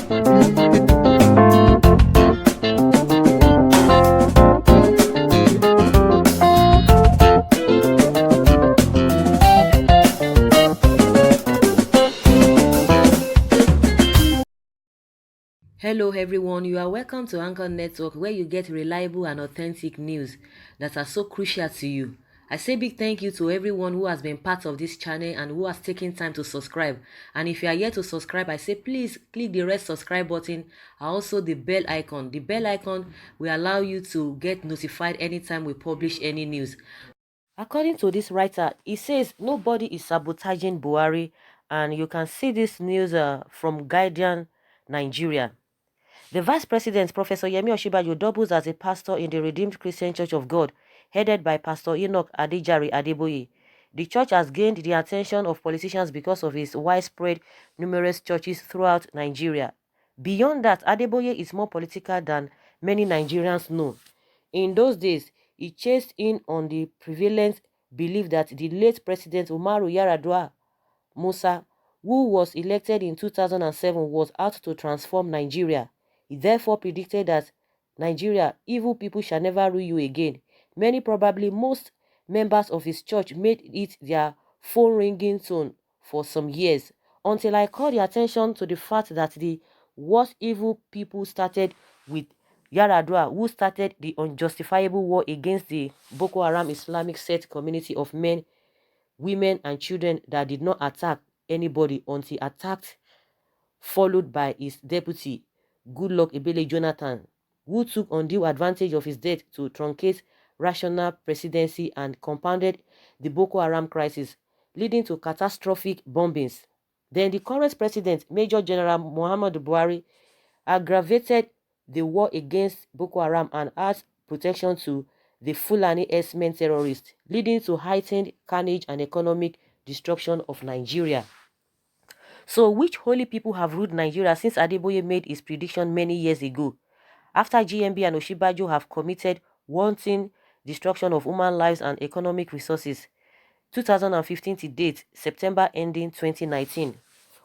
Hello, everyone. You are welcome to Anchor Network, where you get reliable and authentic news that are so crucial to you. I say big thank you to everyone who has been part of this channel and who has taken time to subscribe. And if you are yet to subscribe, I say please click the red subscribe button and also the bell icon. The bell icon will allow you to get notified anytime we publish any news. According to this writer, he says nobody is sabotaging Buhari, and you can see this news from Guardian Nigeria. The Vice President, Professor Yemi Osinbajo, doubles as a pastor in the Redeemed Christian Church of God, headed by Pastor Enoch Adeboye. The church has gained the attention of politicians because of its widespread numerous churches throughout Nigeria. Beyond that, Adeboye is more political than many Nigerians know. In those days, he chased in on the prevalent belief that the late President Umaru Yar'Adua Musa, who was elected in 2007, was out to transform Nigeria. He therefore predicted that Nigeria, evil people shall never rule you again. Many, probably most members of his church made it their phone ringing tone for some years, until I called the attention to the fact that the worst evil people started with Yaradua, who started the unjustifiable war against the Boko Haram Islamic sect community of men, women and children that did not attack anybody until attacked, followed by his deputy, Goodluck Ebele Jonathan, who took undue advantage of his death to truncate rational presidency and compounded the Boko Haram crisis, leading to catastrophic bombings. Then the current president, Major General Muhammadu Buhari, aggravated the war against Boko Haram and adds protection to the Fulani herdsmen terrorists, leading to heightened carnage and economic destruction of Nigeria. So, which holy people have ruled Nigeria since Adeboye made his prediction many years ago? After GMB and Osinbajo have committed wanton destruction of human lives and economic resources, 2015 to date, September ending 2019,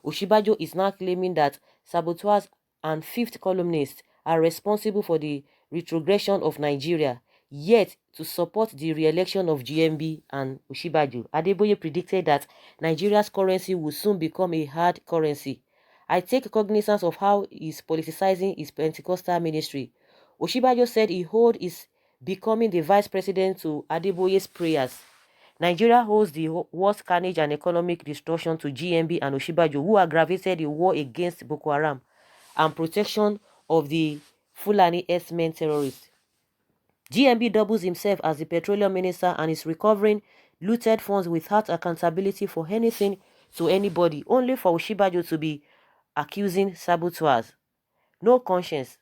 Osinbajo is now claiming that saboteurs and fifth columnists are responsible for the retrogression of Nigeria. Yet, to support the re-election of GMB and Osinbajo, Adeboye predicted that Nigeria's currency will soon become a hard currency. I take cognizance of how he's politicizing his Pentecostal ministry. Osinbajo said he owed his becoming the vice president to Adeboye's prayers. Nigeria holds the worst carnage and economic destruction to GMB and Osinbajo, who aggravated the war against Boko Haram and protection of the Fulani herdsmen terrorists. GMB doubles himself as the petroleum minister and is recovering looted funds without accountability for anything to anybody, only for Osinbajo to be accusing saboteurs. No conscience.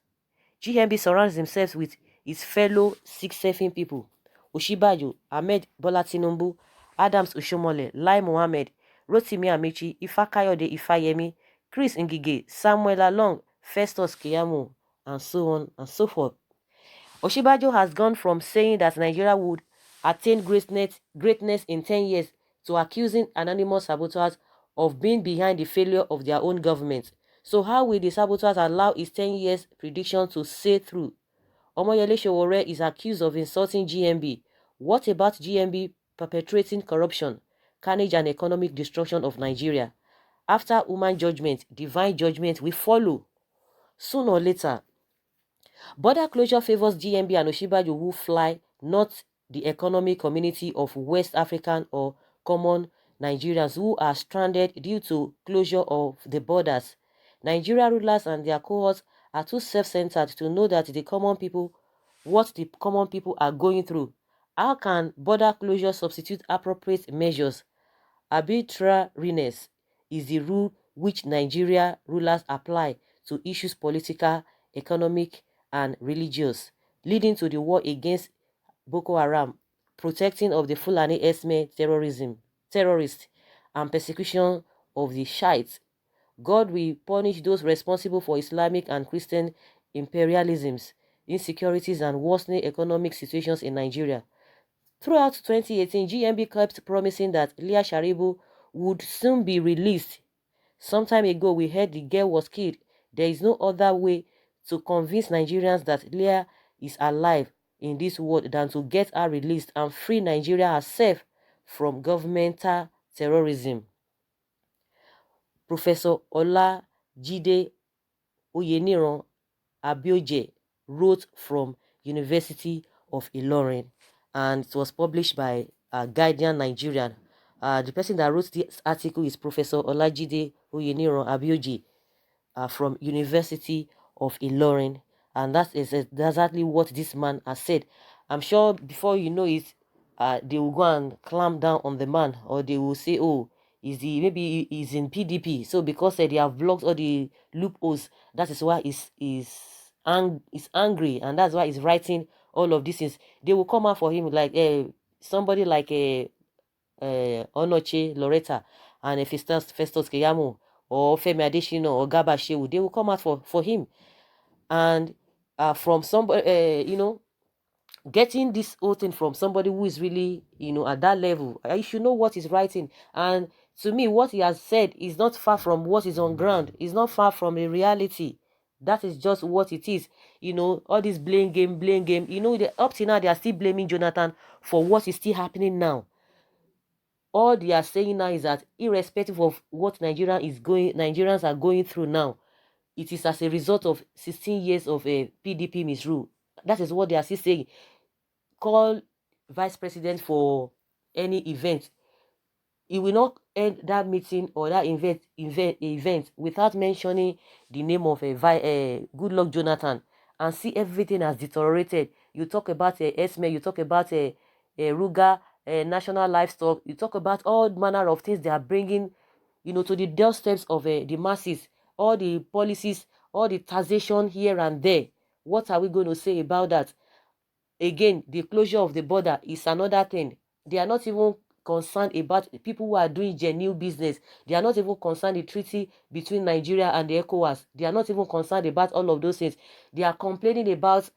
GMB surrounds himself with his fellow six-surfing people: Osinbajo, Ahmed Bola Tinubu, Adams Oshomole, Lai Mohammed, Rotimi Amici, Ifakayode Ifayemi, Chris Ngige, Samuel Along, Festus Keyamo, and so on and so forth. Osinbajo has gone from saying that Nigeria would attain greatness in 10 years to accusing anonymous saboteurs of being behind the failure of their own government. So how will the saboteurs allow his 10 years prediction to sail through? Omoyele Sowore is accused of insulting GMB. What about GMB perpetrating corruption, carnage and economic destruction of Nigeria? After human judgment, divine judgment will follow. Sooner or later, border closure favors GMB and Osinbajo who fly, not the economic community of West African or common Nigerians who are stranded due to closure of the borders. Nigeria rulers and their cohorts are too self-centered to know that what the common people are going through. How can border closure substitute appropriate measures? Arbitrariness is the rule which Nigeria rulers apply to issues political, economic, and religious, leading to the war against Boko Haram, protecting of the Fulani herdsmen terrorists, and persecution of the Shiites. God will punish those responsible for Islamic and Christian imperialisms, insecurities, and worsening economic situations in Nigeria. Throughout 2018, GMB kept promising that Leah Sharibu would soon be released. Some time ago, we heard the girl was killed There is no other way to convince Nigerians that Leah is alive in this world than to get her released and free Nigeria herself from governmental terrorism. Professor Olajide Oyeniran Abioje wrote from University of Ilorin, and it was published by Guardian Nigerian. The person that wrote this article is Professor Olajide Oyeniran Abioje from University of Ilorin, and that is exactly what this man has said. I'm sure before you know it, they will go and clamp down on the man, or they will say, "Oh, maybe he's in PDP." So because they have blocked all the loopholes, that is why he's angry, and that's why he's writing all of these things. They will come out for him like somebody like Onoche Loretta and Festus Keyamo or Femi Adesina or Gaba Shehu. They will come out for him. And from somebody, getting this whole thing from somebody who is really, at that level, you should know what he's writing. And to me, what he has said is not far from what is on ground. It's not far from the reality. That is just what it is. All this blame game. Up to now, they are still blaming Jonathan for what is still happening now. All they are saying now is that irrespective of what Nigerians are going through now, it is as a result of 16 years of a PDP misrule. That is what they are still saying. Call vice president for any event. He will not end that meeting or that event without mentioning the name of Goodluck Jonathan, and see everything has deteriorated. You talk about Esme, you talk about Ruga, National Livestock, you talk about all manner of things they are bringing, to the doorsteps of the masses, all the policies, all the taxation here and there. What are we going to say about that? Again, the closure of the border is another thing. They are not even concerned about people who are doing genuine business. They are not even concerned the treaty between Nigeria and the ECOWAS. They are not even concerned about all of those things. They are complaining about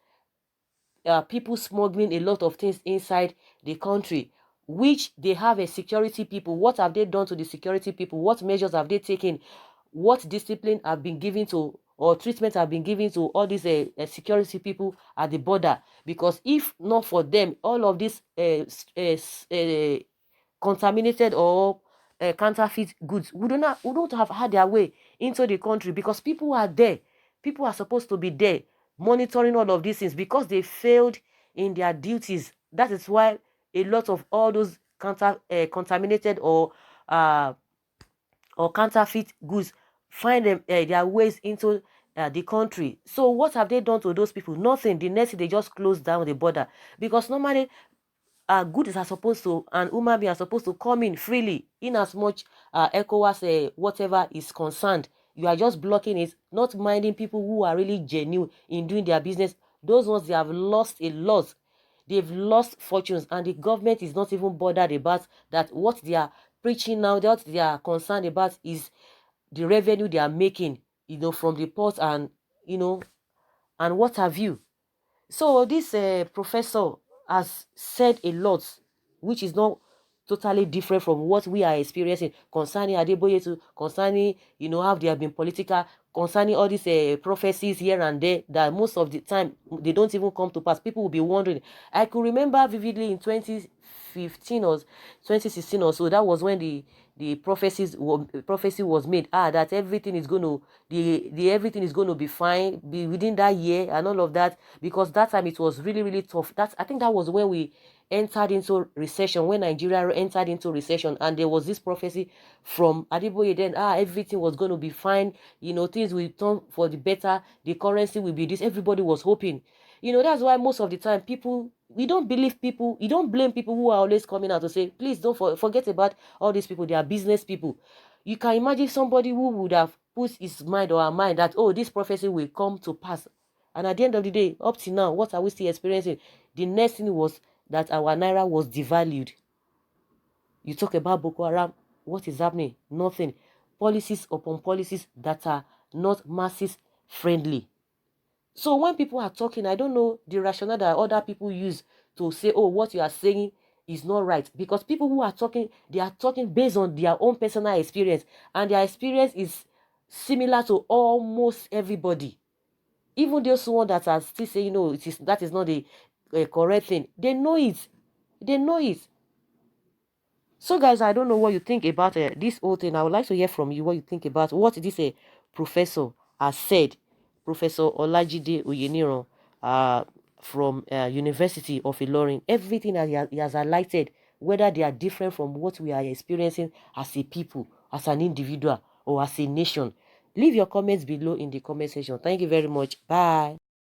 people smuggling a lot of things inside the country, which they have a security people. What have they done to the security people? What measures have they taken? What discipline have been given to, or treatment have been given to all these security people at the border? Because if not for them, all of these contaminated or counterfeit goods would not have had their way into the country, because people are there. People are supposed to be there monitoring all of these things, because they failed in their duties. That is why a lot of all those contaminated or counterfeit goods find their ways into the country. So what have they done to those people? Nothing. The next thing, they just close down the border, because normally goods are supposed to, and human beings are supposed to come in freely, in as much ECOWAS whatever is concerned. You are just blocking it, not minding people who are really genuine in doing their business. Those ones, they have lost a lot. They've lost fortunes, and the government is not even bothered about that. What they are preaching now, that they are concerned about, is the revenue they are making, from the port, and and what have you. So this professor has said a lot, which is not totally different from what we are experiencing concerning Adeboye, to concerning how they have been political, concerning all these prophecies here and there that most of the time they don't even come to pass. People will be wondering. I could remember vividly in 2015 or 2016 or so. That was when the prophecy was made, that everything is going to the everything is going to be fine within that year and all of that, because that time it was really, really tough. I think that was when we entered into recession, when Nigeria entered into recession, and there was this prophecy from Adeboye then, everything was going to be fine, things will turn for the better, the currency will be this. Everybody was hoping. That's why most of the time people, we don't believe people, you don't blame people who are always coming out to say, please don't forget about all these people. They are business people. You can imagine somebody who would have put his mind or her mind that, oh, this prophecy will come to pass. And at the end of the day, up to now, what are we still experiencing? The next thing was that our naira was devalued. You talk about Boko Haram, what is happening? Nothing. Policies upon policies that are not masses friendly. So when people are talking, I don't know the rationale that other people use to say, oh, what you are saying is not right. Because people who are talking, they are talking based on their own personal experience. And their experience is similar to almost everybody. Even those one that are still saying, no, that is not the correct thing. They know it. They know it. So, guys, I don't know what you think about this whole thing. I would like to hear from you what you think about what this professor has said. Professor Olajide Oyeniran from University of Ilorin. Everything that he has highlighted, whether they are different from what we are experiencing as a people, as an individual, or as a nation. Leave your comments below in the comment section. Thank you very much. Bye.